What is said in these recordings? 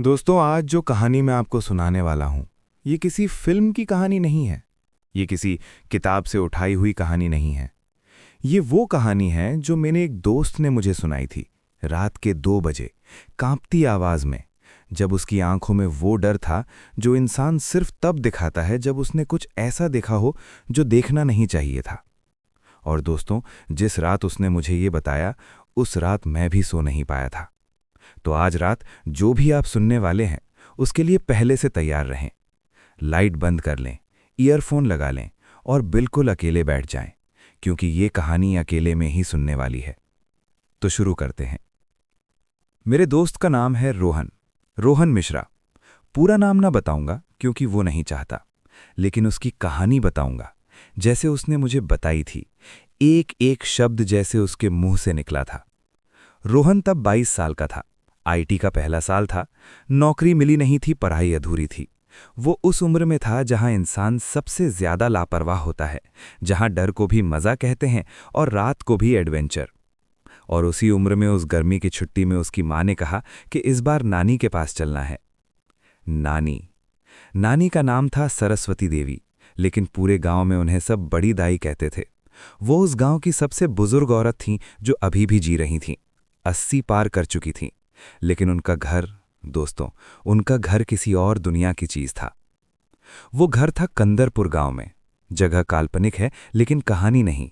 दोस्तों, आज जो कहानी मैं आपको सुनाने वाला हूं, ये किसी फिल्म की कहानी नहीं है। ये किसी किताब से उठाई हुई कहानी नहीं है। ये वो कहानी है जो मेरे एक दोस्त ने मुझे सुनाई थी, रात के 2 बजे, कांपती आवाज में, जब उसकी आंखों में वो डर था जो इंसान सिर्फ तब दिखाता है जब उसने कुछ ऐसा देखा हो जो देखना नहीं चाहिए था। और दोस्तों, जिस रात उसने मुझे ये बताया, उस रात मैं भी सो नहीं पाया था। तो आज रात जो भी आप सुनने वाले हैं, उसके लिए पहले से तैयार रहें। लाइट बंद कर लें, ईयरफोन लगा लें और बिल्कुल अकेले बैठ जाएं, क्योंकि ये कहानी अकेले में ही सुनने वाली है। तो शुरू करते हैं। मेरे दोस्त का नाम है रोहन, रोहन मिश्रा। पूरा नाम ना बताऊंगा क्योंकि वो नहीं चाहता, लेकिन उसकी कहानी बताऊंगा जैसे उसने मुझे बताई थी, एक एक शब्द जैसे उसके मुंह से निकला था। रोहन तब 22 साल का था। आईटी का पहला साल था। नौकरी मिली नहीं थी, पढ़ाई अधूरी थी। वो उस उम्र में था जहां इंसान सबसे ज्यादा लापरवाह होता है, जहां डर को भी मजा कहते हैं और रात को भी एडवेंचर। और उसी उम्र में उस गर्मी की छुट्टी में उसकी माँ ने कहा कि इस बार नानी के पास चलना है। नानी नानी का नाम था सरस्वती देवी, लेकिन पूरे गांव में उन्हें सब बड़ी दाई कहते थे। वो उस गांव की सबसे बुजुर्ग औरत थीं जो अभी भी जी रही थीं। 80 पार कर चुकी थीं, लेकिन उनका घर, दोस्तों, उनका घर किसी और दुनिया की चीज था। वो घर था कंदरपुर गांव में। जगह काल्पनिक है लेकिन कहानी नहीं।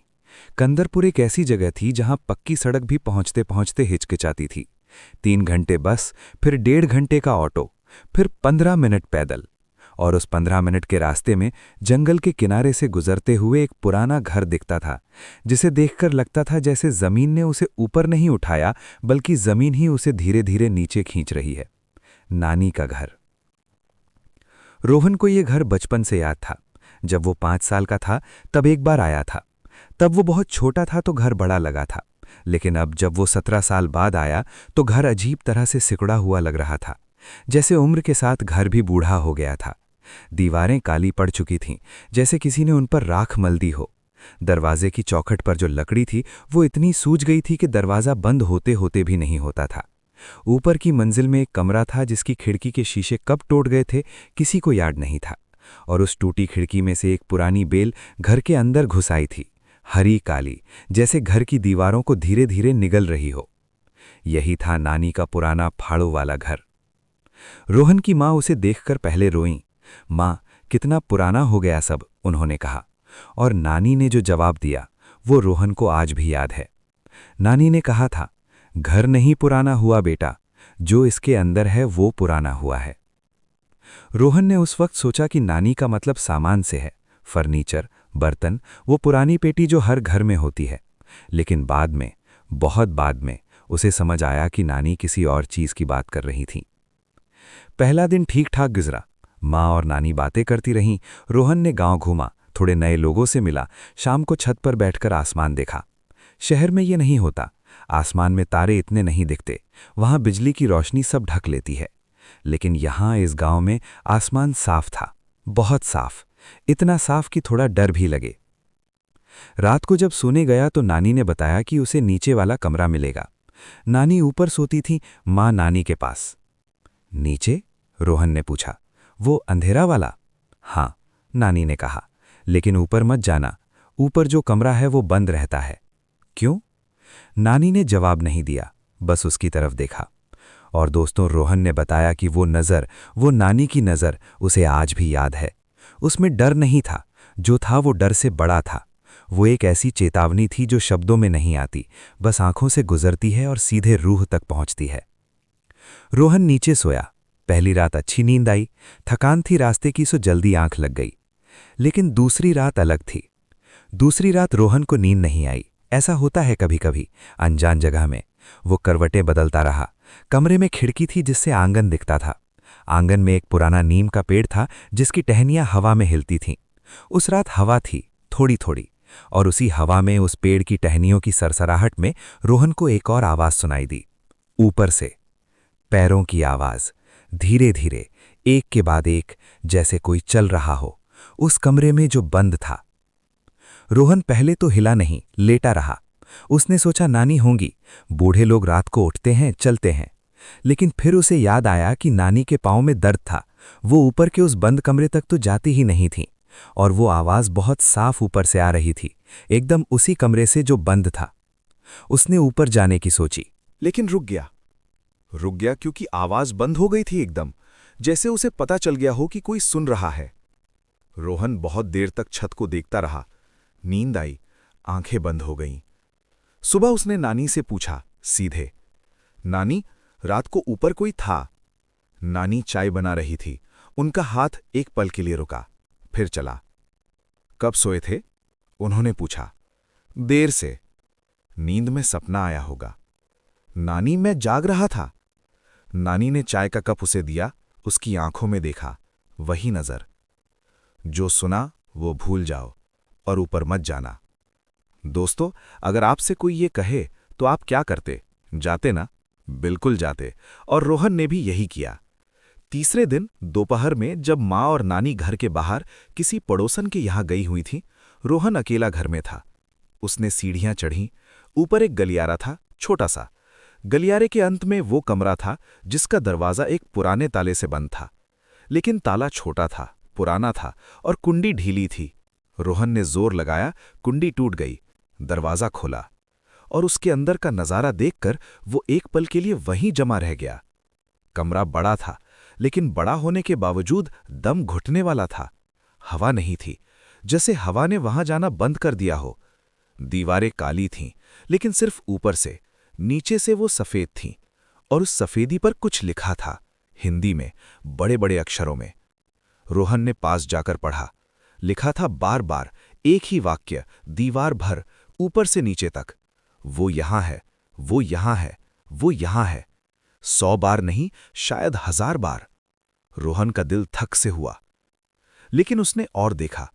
कंदरपुर एक ऐसी जगह थी जहां पक्की सड़क भी पहुंचते पहुंचते हिचकिचाती थी। 3 घंटे बस, फिर 1.5 घंटे का ऑटो, फिर 15 मिनट पैदल। और उस 15 मिनट के रास्ते में जंगल के किनारे से गुजरते हुए एक पुराना घर दिखता था, जिसे देखकर लगता था जैसे जमीन ने उसे ऊपर नहीं उठाया, बल्कि जमीन ही उसे धीरे धीरे नीचे खींच रही है। नानी का घर। रोहन को यह घर बचपन से याद था। जब वो 5 साल का था तब एक बार आया था। तब वो बहुत छोटा था तो घर बड़ा लगा था, लेकिन अब जब वो 17 साल बाद आया तो घर अजीब तरह से सिकुड़ा हुआ लग रहा था, जैसे उम्र के साथ घर भी बूढ़ा हो गया था। दीवारें काली पड़ चुकी थीं, जैसे किसी ने उन पर राख मल दी हो। दरवाजे की चौखट पर जो लकड़ी थी वो इतनी सूज गई थी कि दरवाजा बंद होते होते भी नहीं होता था। ऊपर की मंजिल में एक कमरा था जिसकी खिड़की के शीशे कब टूट गए थे किसी को याद नहीं था। और उस टूटी खिड़की में से एक पुरानी बेल घर के अंदर घुस आई थी, हरी काली, जैसे घर की दीवारों को धीरे धीरे निगल रही हो। यही था नानी का पुराना फाड़ों वाला घर। रोहन की माँ उसे देखकर पहले रोईं। माँ, कितना पुराना हो गया सब, उन्होंने कहा। और नानी ने जो जवाब दिया वो रोहन को आज भी याद है। नानी ने कहा था, घर नहीं पुराना हुआ बेटा, जो इसके अंदर है वो पुराना हुआ है। रोहन ने उस वक्त सोचा कि नानी का मतलब सामान से है, फर्नीचर, बर्तन, वो पुरानी पेटी जो हर घर में होती है। लेकिन बाद में, बहुत बाद में, उसे समझ आया कि नानी किसी और चीज की बात कर रही थी। पहला दिन ठीक ठाक गुजरा। माँ और नानी बातें करती रहीं। रोहन ने गांव घूमा, थोड़े नए लोगों से मिला। शाम को छत पर बैठकर आसमान देखा। शहर में ये नहीं होता। आसमान में तारे इतने नहीं दिखते, वहां बिजली की रोशनी सब ढक लेती है। लेकिन यहां इस गांव में आसमान साफ था, बहुत साफ, इतना साफ कि थोड़ा डर भी लगे। रात को जब सोने गया तो नानी ने बताया कि उसे नीचे वाला कमरा मिलेगा। नानी ऊपर सोती थी, माँ नानी के पास। नीचे? रोहन ने पूछा। वो अंधेरा वाला? हाँ, नानी ने कहा, लेकिन ऊपर मत जाना, ऊपर जो कमरा है वो बंद रहता है। क्यों? नानी ने जवाब नहीं दिया, बस उसकी तरफ देखा। और दोस्तों, रोहन ने बताया कि वो नज़र, वो नानी की नज़र, उसे आज भी याद है। उसमें डर नहीं था, जो था वो डर से बड़ा था। वो एक ऐसी चेतावनी थी जो शब्दों में नहीं आती, बस आंखों से गुजरती है और सीधे रूह तक पहुंचती है। रोहन नीचे सोया। पहली रात अच्छी नींद आई, थकान थी रास्ते की, सो जल्दी आंख लग गई। लेकिन दूसरी रात अलग थी। दूसरी रात रोहन को नींद नहीं आई। ऐसा होता है कभी कभी, अनजान जगह में। वो करवटें बदलता रहा। कमरे में खिड़की थी जिससे आंगन दिखता था। आंगन में एक पुराना नीम का पेड़ था जिसकी टहनियां हवा में हिलती थीं। उस रात हवा थी, थोड़ी थोड़ी, और उसी हवा में, उस पेड़ की टहनियों की सरसराहट में रोहन को एक और आवाज सुनाई दी, ऊपर से। पैरों की आवाज, धीरे धीरे, एक के बाद एक, जैसे कोई चल रहा हो, उस कमरे में जो बंद था। रोहन पहले तो हिला नहीं, लेटा रहा। उसने सोचा नानी होंगी, बूढ़े लोग रात को उठते हैं, चलते हैं। लेकिन फिर उसे याद आया कि नानी के पाँव में दर्द था। वो ऊपर के उस बंद कमरे तक तो जाती ही नहीं थी, और वो आवाज़ बहुत साफ ऊपर से आ रही थी, एकदम उसी कमरे से जो बंद था। उसने ऊपर जाने की सोची, लेकिन रुक गया क्योंकि आवाज बंद हो गई थी एकदम, जैसे उसे पता चल गया हो कि कोई सुन रहा है। रोहन बहुत देर तक छत को देखता रहा। नींद आई, आंखें बंद हो गईं। सुबह उसने नानी से पूछा सीधे, नानी, रात को ऊपर कोई था? नानी चाय बना रही थी। उनका हाथ एक पल के लिए रुका, फिर चला। कब सोए थे? उन्होंने पूछा। देर से। नींद में सपना आया होगा। नानी, मैं जाग रहा था। नानी ने चाय का कप उसे दिया, उसकी आंखों में देखा, वही नजर। जो सुना वो भूल जाओ और ऊपर मत जाना। दोस्तों, अगर आपसे कोई ये कहे तो आप क्या करते? जाते ना? बिल्कुल जाते। और रोहन ने भी यही किया। तीसरे दिन दोपहर में जब माँ और नानी घर के बाहर किसी पड़ोसन के यहां गई हुई थी, रोहन अकेला घर में था। उसने सीढ़ियां चढ़ीं। ऊपर एक गलियारा था, छोटा सा। गलियारे के अंत में वो कमरा था जिसका दरवाजा एक पुराने ताले से बंद था। लेकिन ताला छोटा था, पुराना था और कुंडी ढीली थी। रोहन ने जोर लगाया, कुंडी टूट गई। दरवाजा खोला और उसके अंदर का नजारा देखकर वो एक पल के लिए वहीं जमा रह गया। कमरा बड़ा था, लेकिन बड़ा होने के बावजूद दम घुटने वाला था। हवा नहीं थी, जैसे हवा ने वहां जाना बंद कर दिया हो। दीवारें काली थीं, लेकिन सिर्फ ऊपर से। नीचे से वो सफेद थीं, और उस सफेदी पर कुछ लिखा था, हिंदी में, बड़े बड़े अक्षरों में। रोहन ने पास जाकर पढ़ा। लिखा था बार बार, एक ही वाक्य, दीवार भर, ऊपर से नीचे तक। वो यहां है, वो यहां है, वो यहां है। 100 बार नहीं, शायद 1000 बार। रोहन का दिल थक से हुआ। लेकिन उसने और देखा।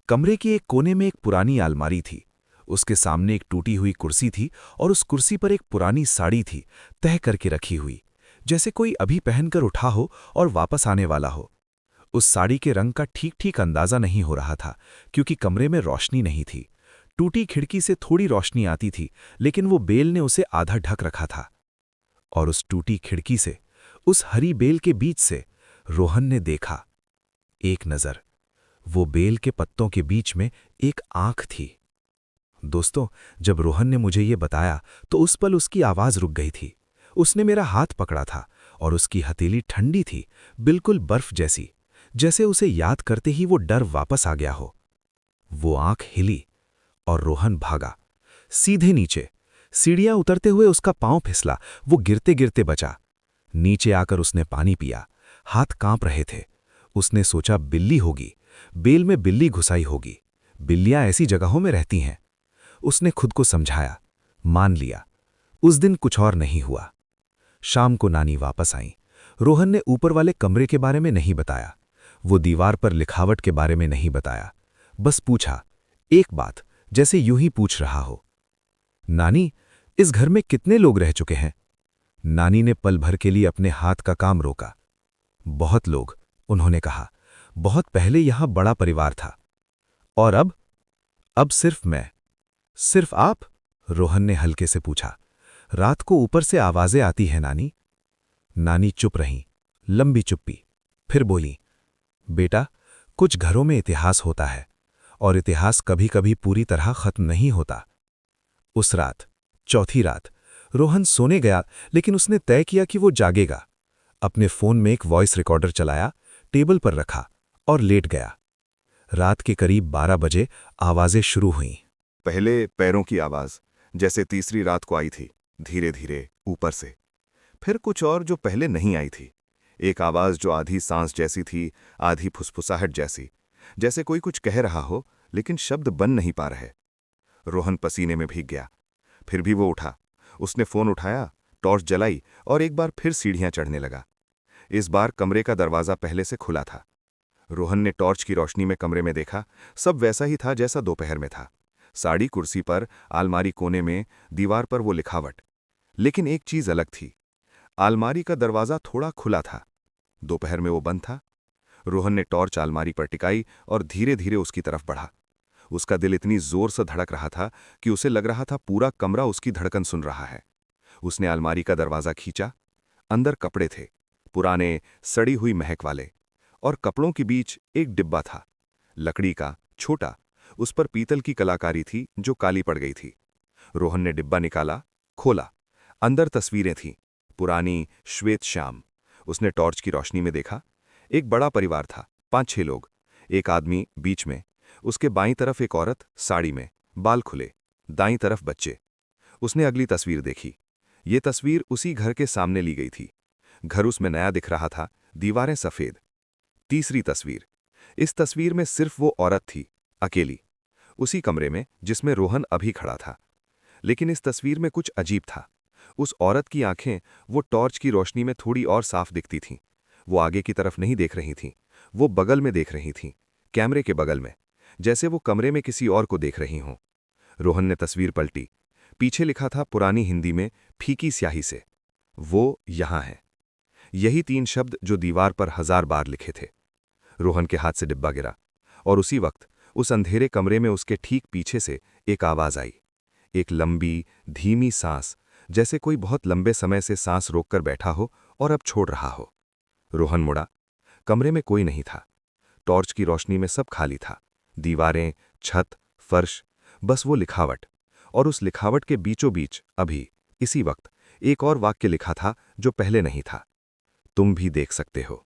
कमरे के एक कोने में एक पुरानी अलमारी थी। उसके सामने एक टूटी हुई कुर्सी थी, और उस कुर्सी पर एक पुरानी साड़ी थी, तह करके रखी हुई, जैसे कोई अभी पहनकर उठा हो और वापस आने वाला हो। उस साड़ी के रंग का ठीक ठीक अंदाजा नहीं हो रहा था, क्योंकि कमरे में रोशनी नहीं थी। टूटी खिड़की से थोड़ी रोशनी आती थी, लेकिन वो बेल ने उसे आधा ढक रखा था। और उस टूटी खिड़की से, उस हरी बेल के बीच से, रोहन ने देखा, एक नजर। वो बेल के पत्तों के बीच में एक आंख थी। दोस्तों, जब रोहन ने मुझे ये बताया तो उस पल उसकी आवाज रुक गई थी। उसने मेरा हाथ पकड़ा था, और उसकी हथेली ठंडी थी, बिल्कुल बर्फ जैसी, जैसे उसे याद करते ही वो डर वापस आ गया हो। वो आंख हिली, और रोहन भागा सीधे नीचे। सीढ़ियां उतरते हुए उसका पांव फिसला, वो गिरते गिरते बचा। नीचे आकर उसने पानी पिया, हाथ कांप रहे थे। उसने सोचा बिल्ली होगी, बेल में बिल्ली घुसाई होगी, बिल्लियां ऐसी जगहों में रहती हैं। उसने खुद को समझाया, मान लिया। उस दिन कुछ और नहीं हुआ। शाम को नानी वापस आईं। रोहन ने ऊपर वाले कमरे के बारे में नहीं बताया, वो दीवार पर लिखावट के बारे में नहीं बताया। बस पूछा, एक बात, जैसे यूं ही पूछ रहा हो, नानी, इस घर में कितने लोग रह चुके हैं? नानी ने पल भर के लिए अपने हाथ का काम रोका। बहुत लोग, उन्होंने कहा। बहुत पहले यहां बड़ा परिवार था। और अब? अब सिर्फ मैं। सिर्फ आप? रोहन ने हल्के से पूछा। रात को ऊपर से आवाजें आती हैं नानी। नानी चुप रहीं, लंबी चुप्पी। फिर बोली, बेटा, कुछ घरों में इतिहास होता है, और इतिहास कभी कभी पूरी तरह खत्म नहीं होता। उस रात, चौथी रात, रोहन सोने गया, लेकिन उसने तय किया कि वो जागेगा। अपने फोन में एक वॉइस रिकॉर्डर चलाया, टेबल पर रखा और लेट गया। रात के करीब 12 बजे आवाजें शुरू हुईं। पहले पैरों की आवाज, जैसे तीसरी रात को आई थी, धीरे धीरे ऊपर से। फिर कुछ और जो पहले नहीं आई थी। एक आवाज जो आधी सांस जैसी थी, आधी फुसफुसाहट जैसी, जैसे कोई कुछ कह रहा हो लेकिन शब्द बन नहीं पा रहे। रोहन पसीने में भीग गया। फिर भी वो उठा। उसने फोन उठाया, टॉर्च जलाई और एक बार फिर सीढ़ियां चढ़ने लगा। इस बार कमरे का दरवाजा पहले से खुला था। रोहन ने टॉर्च की रोशनी में कमरे में देखा। सब वैसा ही था जैसा दोपहर में था। साड़ी कुर्सी पर, आलमारी कोने में, दीवार पर वो लिखावट। लेकिन एक चीज अलग थी। आलमारी का दरवाजा थोड़ा खुला था। दोपहर में वो बंद था। रोहन ने टॉर्च आलमारी पर टिकाई और धीरे धीरे उसकी तरफ बढ़ा। उसका दिल इतनी जोर से धड़क रहा था कि उसे लग रहा था पूरा कमरा उसकी धड़कन सुन रहा है। उसने अलमारी का दरवाजा खींचा। अंदर कपड़े थे, पुराने सड़ी हुई महक वाले, और कपड़ों के बीच एक डिब्बा था, लकड़ी का, छोटा। उस पर पीतल की कलाकारी थी जो काली पड़ गई थी। रोहन ने डिब्बा निकाला, खोला। अंदर तस्वीरें थीं, पुरानी, श्वेत श्याम। उसने टॉर्च की रोशनी में देखा। एक बड़ा परिवार था, 5-6 लोग। एक आदमी बीच में, उसके बाईं तरफ एक औरत साड़ी में, बाल खुले, दाईं तरफ बच्चे। उसने अगली तस्वीर देखी। ये तस्वीर उसी घर के सामने ली गई थी। घर उसमें नया दिख रहा था, दीवारें सफ़ेद। तीसरी तस्वीर। इस तस्वीर में सिर्फ वो औरत थी, अकेली, उसी कमरे में जिसमें रोहन अभी खड़ा था। लेकिन इस तस्वीर में कुछ अजीब था। उस औरत की आंखें वो टॉर्च की रोशनी में थोड़ी और साफ दिखती थीं। वो आगे की तरफ नहीं देख रही थीं, वो बगल में देख रही थीं, कैमरे के बगल में, जैसे वो कमरे में किसी और को देख रही हों। रोहन ने तस्वीर पलटी। पीछे लिखा था पुरानी हिंदी में, फीकी स्याही से, वो यहाँ है। यही 3 शब्द जो दीवार पर 1000 बार लिखे थे। रोहन के हाथ से डिब्बा गिरा, और उसी वक्त उस अंधेरे कमरे में उसके ठीक पीछे से एक आवाज आई। एक लंबी, धीमी सांस, जैसे कोई बहुत लंबे समय से सांस रोककर बैठा हो और अब छोड़ रहा हो। रोहन मुड़ा। कमरे में कोई नहीं था। टॉर्च की रोशनी में सब खाली था, दीवारें, छत, फर्श, बस वो लिखावट। और उस लिखावट के बीचों बीच अभी, इसी वक्त, एक और वाक्य लिखा था जो पहले नहीं था। तुम भी देख सकते हो।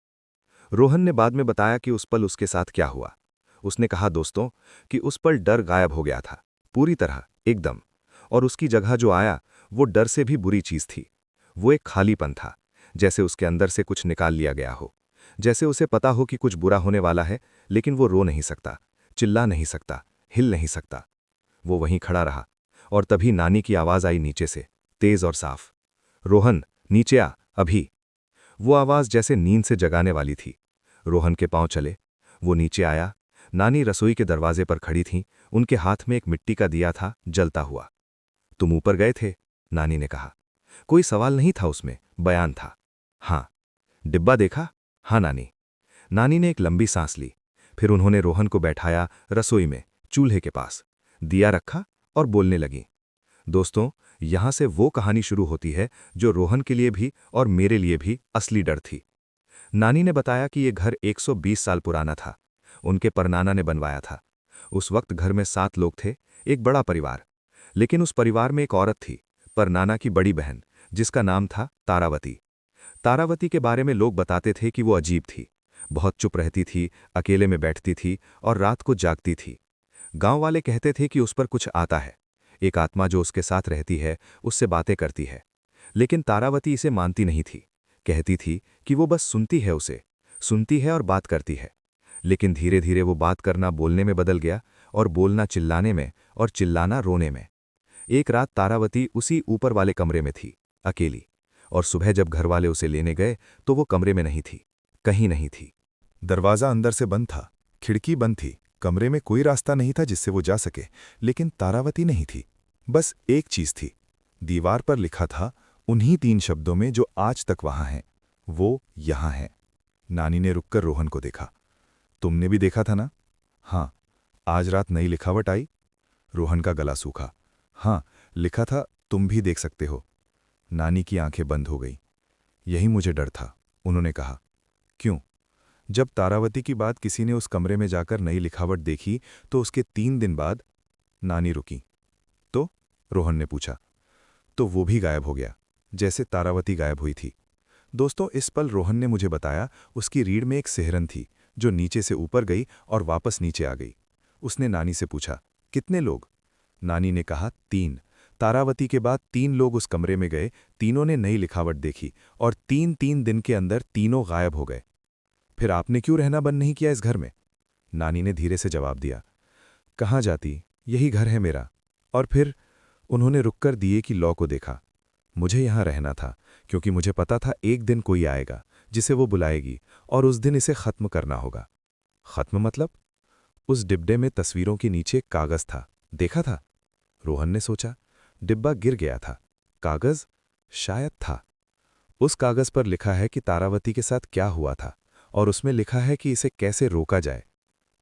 रोहन ने बाद में बताया कि उस पल उसके साथ क्या हुआ। उसने कहा दोस्तों कि उस पल डर गायब हो गया था, पूरी तरह, एकदम। और उसकी जगह जो आया वो डर से भी बुरी चीज थी। वो एक खालीपन था, जैसे उसके अंदर से कुछ निकाल लिया गया हो। जैसे उसे पता हो कि कुछ बुरा होने वाला है, लेकिन वो रो नहीं सकता, चिल्ला नहीं सकता, हिल नहीं सकता। वो वहीं खड़ा रहा, और तभी नानी की आवाज आई नीचे से, तेज और साफ। रोहन, नीचे आ, अभी। वो आवाज जैसे नींद से जगाने वाली थी। रोहन के पांव चले। वो नीचे आया। नानी रसोई के दरवाजे पर खड़ी थीं, उनके हाथ में एक मिट्टी का दिया था, जलता हुआ। तुम ऊपर गए थे? नानी ने कहा। कोई सवाल नहीं था उसमें, बयान था। हाँ। डिब्बा देखा? हाँ नानी। नानी ने एक लंबी सांस ली। फिर उन्होंने रोहन को बैठाया रसोई में, चूल्हे के पास, दिया रखा और बोलने लगी। दोस्तों, यहां से वो कहानी शुरू होती है जो रोहन के लिए भी और मेरे लिए भी असली डर थी। नानी ने बताया कि ये घर 120 साल पुराना था। उनके परनाना ने बनवाया था। उस वक्त घर में 7 लोग थे, एक बड़ा परिवार। लेकिन उस परिवार में एक औरत थी, परनाना की बड़ी बहन, जिसका नाम था तारावती। तारावती के बारे में लोग बताते थे कि वो अजीब थी, बहुत चुप रहती थी, अकेले में बैठती थी और रात को जागती थी। गांव वाले कहते थे कि उस पर कुछ आता है, एक आत्मा जो उसके साथ रहती है, उससे बातें करती है। लेकिन तारावती इसे मानती नहीं थी। कहती थी कि वो बस सुनती है, उसे सुनती है और बात करती है। लेकिन धीरे धीरे वो बात करना बोलने में बदल गया, और बोलना चिल्लाने में, और चिल्लाना रोने में। एक रात तारावती उसी ऊपर वाले कमरे में थी, अकेली। और सुबह जब घर वाले उसे लेने गए तो वो कमरे में नहीं थी, कहीं नहीं थी। दरवाज़ा अंदर से बंद था, खिड़की बंद थी, कमरे में कोई रास्ता नहीं था जिससे वो जा सके। लेकिन तारावती नहीं थी। बस एक चीज थी, दीवार पर लिखा था उन्हीं 3 शब्दों में जो आज तक वहां हैं, वो यहाँ है। नानी ने रुककर रोहन को देखा। तुमने भी देखा था ना? हाँ। आज रात नई लिखावट आई? रोहन का गला सूखा। हाँ, लिखा था तुम भी देख सकते हो। नानी की आंखें बंद हो गई। यही मुझे डर था, उन्होंने कहा। क्यों? जब तारावती की बात किसी ने उस कमरे में जाकर नई लिखावट देखी तो उसके 3 दिन बाद। नानी रुकी। तो? रोहन ने पूछा। तो वो भी गायब हो गया, जैसे तारावती गायब हुई थी। दोस्तों, इस पल रोहन ने मुझे बताया उसकी रीढ़ में एक सिहरन थी जो नीचे से ऊपर गई और वापस नीचे आ गई। उसने नानी से पूछा, कितने लोग? नानी ने कहा, 3। तारावती के बाद 3 लोग उस कमरे में गए, तीनों ने नई लिखावट देखी, और 3-3 दिन के अंदर तीनों गायब हो गए। फिर आपने क्यों रहना बंद नहीं किया इस घर में? नानी ने धीरे से जवाब दिया, कहाँ जाती, यही घर है मेरा। और फिर उन्होंने रुककर दिए की लौ को देखा। मुझे यहाँ रहना था, क्योंकि मुझे पता था एक दिन कोई आएगा जिसे वो बुलाएगी, और उस दिन इसे खत्म करना होगा। खत्म मतलब? उस डिब्बे में तस्वीरों के नीचे कागज था, देखा था? रोहन ने सोचा। डिब्बा गिर गया था, कागज शायद था। उस कागज पर लिखा है कि तारावती के साथ क्या हुआ था, और उसमें लिखा है कि इसे कैसे रोका जाए।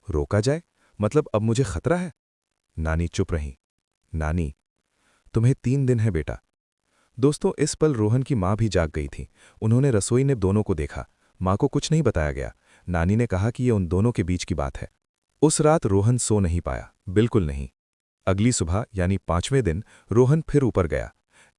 रोका जाए मतलब अब मुझे खतरा है? नानी चुप रही। नानी, तुम्हें 3 दिन है बेटा। दोस्तों, इस पल रोहन की माँ भी जाग गई थी। उन्होंने रसोई में दोनों को देखा। माँ को कुछ नहीं बताया गया। नानी ने कहा कि ये उन दोनों के बीच की बात है। उस रात रोहन सो नहीं पाया, बिल्कुल नहीं। अगली सुबह यानी 5वें दिन रोहन फिर ऊपर गया।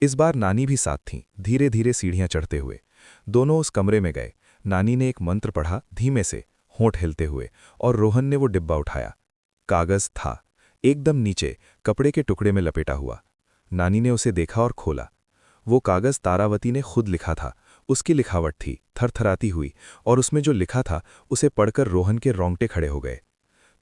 इस बार नानी भी साथ थीं, धीरे धीरे सीढ़ियां चढ़ते हुए। दोनों उस कमरे में गए। नानी ने एक मंत्र पढ़ा धीमे से, होंठ हिलते हुए, और रोहन ने वो डिब्बा उठाया। कागज था, एकदम नीचे, कपड़े के टुकड़े में लपेटा हुआ। नानी ने उसे देखा और खोला। वो कागज तारावती ने खुद लिखा था। उसकी लिखावट थी, थरथराती हुई, और उसमें जो लिखा था उसे पढ़कर रोहन के रोंगटे खड़े हो गए।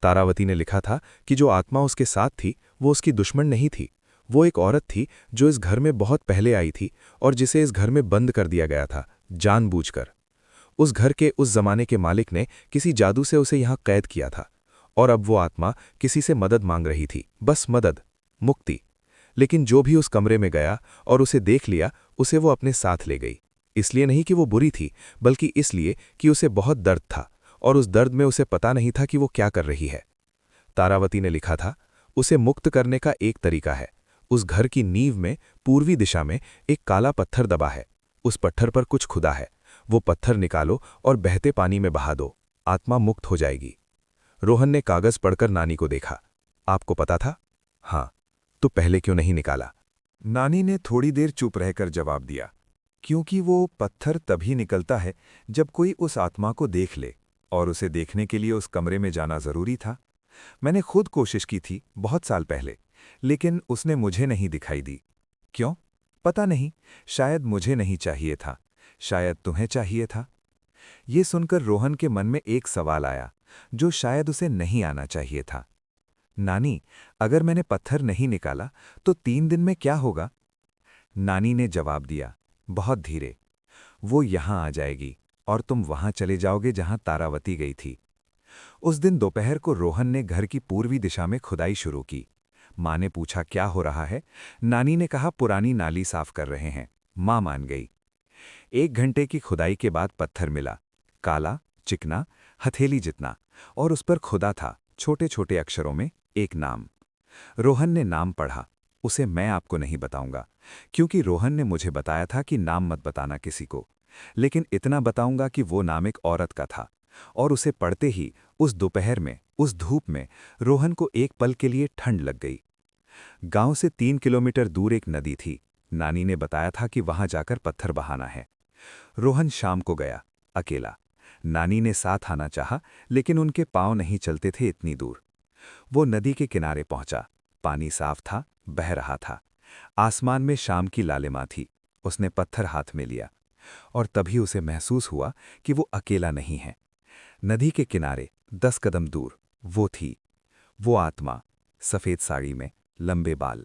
तारावती ने लिखा था कि जो आत्मा उसके साथ थी वो उसकी दुश्मन नहीं थी। वो एक औरत थी जो इस घर में बहुत पहले आई थी और जिसे इस घर में बंद कर दिया गया था, जानबूझकर। उस घर के उस जमाने के मालिक ने किसी जादू से उसे यहाँ कैद किया था, और अब वो आत्मा किसी से मदद मांग रही थी, बस मदद, मुक्ति। लेकिन जो भी उस कमरे में गया और उसे देख लिया, उसे वो अपने साथ ले गई। इसलिए नहीं कि वो बुरी थी, बल्कि इसलिए कि उसे बहुत दर्द था, और उस दर्द में उसे पता नहीं था कि वो क्या कर रही है। तारावती ने लिखा था, उसे मुक्त करने का एक तरीका है। उस घर की नींव में पूर्वी दिशा में एक काला पत्थर दबा है। उस पत्थर पर कुछ खुदा है। वो पत्थर निकालो और बहते पानी में बहा दो, आत्मा मुक्त हो जाएगी। रोहन ने कागज पढ़कर नानी को देखा। आपको पता था? हाँ। तो पहले क्यों नहीं निकाला? नानी ने थोड़ी देर चुप रहकर जवाब दिया, क्योंकि वो पत्थर तभी निकलता है जब कोई उस आत्मा को देख ले, और उसे देखने के लिए उस कमरे में जाना जरूरी था। मैंने खुद कोशिश की थी बहुत साल पहले, लेकिन उसने मुझे नहीं दिखाई दी। क्यों? पता नहीं। शायद मुझे नहीं चाहिए था, शायद तुम्हें चाहिए था। ये सुनकर रोहन के मन में एक सवाल आया, जो शायद उसे नहीं आना चाहिए था। नानी, अगर मैंने पत्थर नहीं निकाला तो 3 दिन में क्या होगा? नानी ने जवाब दिया, बहुत धीरे, वो यहां आ जाएगी और तुम वहां चले जाओगे जहां तारावती गई थी। उस दिन दोपहर को रोहन ने घर की पूर्वी दिशा में खुदाई शुरू की। माँ ने पूछा क्या हो रहा है? नानी ने कहा पुरानी नाली साफ कर रहे हैं। माँ मान गई। 1 घंटे की खुदाई के बाद पत्थर मिला, काला, चिकना, हथेली जितना, और उस पर खुदा था, छोटे छोटे अक्षरों में, एक नाम। रोहन ने नाम पढ़ा। उसे मैं आपको नहीं बताऊंगा, क्योंकि रोहन ने मुझे बताया था कि नाम मत बताना किसी को, लेकिन इतना बताऊंगा कि वो नाम एक औरत का था। और उसे पढ़ते ही उस दोपहर में, उस धूप में, रोहन को एक पल के लिए ठंड लग गई। गांव से 3 किलोमीटर दूर एक नदी थी। नानी ने बताया था कि वहां जाकर पत्थर बहाना है। रोहन शाम को गया, अकेला। नानी ने साथ आना चाहा, लेकिन उनके पांव नहीं चलते थे इतनी दूर। वो नदी के किनारे पहुंचा। पानी साफ था, बह रहा था। आसमान में शाम की लालिमा थी। उसने पत्थर हाथ में लिया, और तभी उसे महसूस हुआ कि वो अकेला नहीं है। नदी के किनारे 10 कदम दूर वो थी, वो आत्मा, सफ़ेद साड़ी में, लंबे बाल।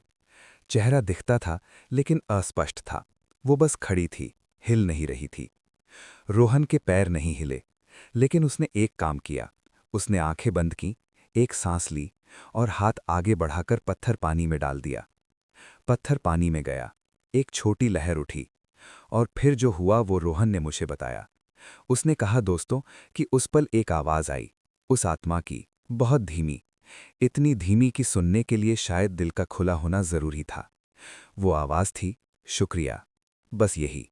चेहरा दिखता था लेकिन अस्पष्ट था। वो बस खड़ी थी, हिल नहीं रही थी। रोहन के पैर नहीं हिले, लेकिन उसने एक काम किया। उसने आंखें बंद की, एक सांस ली, और हाथ आगे बढ़ाकर पत्थर पानी में डाल दिया। पत्थर पानी में गया, एक छोटी लहर उठी, और फिर जो हुआ वो रोहन ने मुझे बताया। उसने कहा दोस्तों कि उस पल एक आवाज़ आई, उस आत्मा की, बहुत धीमी, इतनी धीमी कि सुनने के लिए शायद दिल का खुला होना जरूरी था। वो आवाज़ थी, शुक्रिया, बस यही।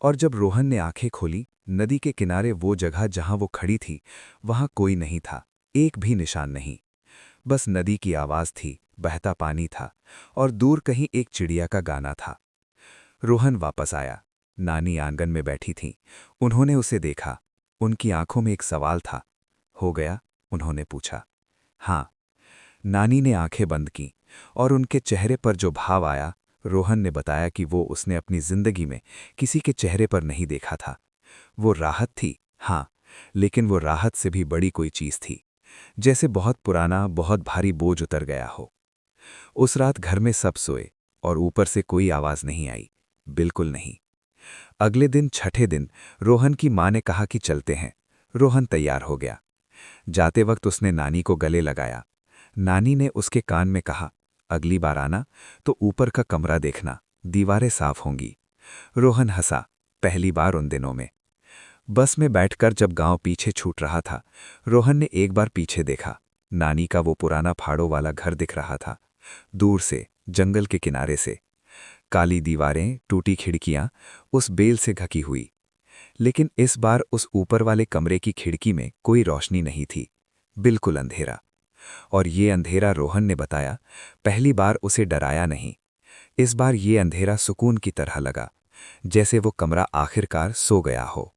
और जब रोहन ने आंखें खोली, नदी के किनारे वो जगह जहां वो खड़ी थी, वहां कोई नहीं था, एक भी निशान नहीं। बस नदी की आवाज़ थी, बहता पानी था, और दूर कहीं एक चिड़िया का गाना था। रोहन वापस आया। नानी आंगन में बैठी थीं। उन्होंने उसे देखा। उनकी आंखों में एक सवाल था। हो गया? उन्होंने पूछा। हाँ। नानी ने आंखें बंद की, और उनके चेहरे पर जो भाव आया, रोहन ने बताया कि वो उसने अपनी जिंदगी में किसी के चेहरे पर नहीं देखा था। वो राहत थी, हाँ, लेकिन वो राहत से भी बड़ी कोई चीज़ थी, जैसे बहुत पुराना, बहुत भारी बोझ उतर गया हो। उस रात घर में सब सोए, और ऊपर से कोई आवाज़ नहीं आई, बिल्कुल नहीं। अगले दिन, छठे दिन, रोहन की माँ ने कहा कि चलते हैं। रोहन तैयार हो गया। जाते वक्त उसने नानी को गले लगाया। नानी ने उसके कान में कहा, अगली बार आना तो ऊपर का कमरा देखना, दीवारें साफ होंगी। रोहन हंसा, पहली बार उन दिनों में। बस में बैठकर जब गांव पीछे छूट रहा था, रोहन ने एक बार पीछे देखा। नानी का वो पुराना फाड़ों वाला घर दिख रहा था, दूर से, जंगल के किनारे से। काली दीवारें, टूटी खिड़कियां, उस बेल से ढकी हुई। लेकिन इस बार उस ऊपर वाले कमरे की खिड़की में कोई रोशनी नहीं थी, बिल्कुल अंधेरा। और ये अंधेरा, रोहन ने बताया, पहली बार उसे डराया नहीं। इस बार ये अंधेरा सुकून की तरह लगा, जैसे वो कमरा आखिरकार सो गया हो।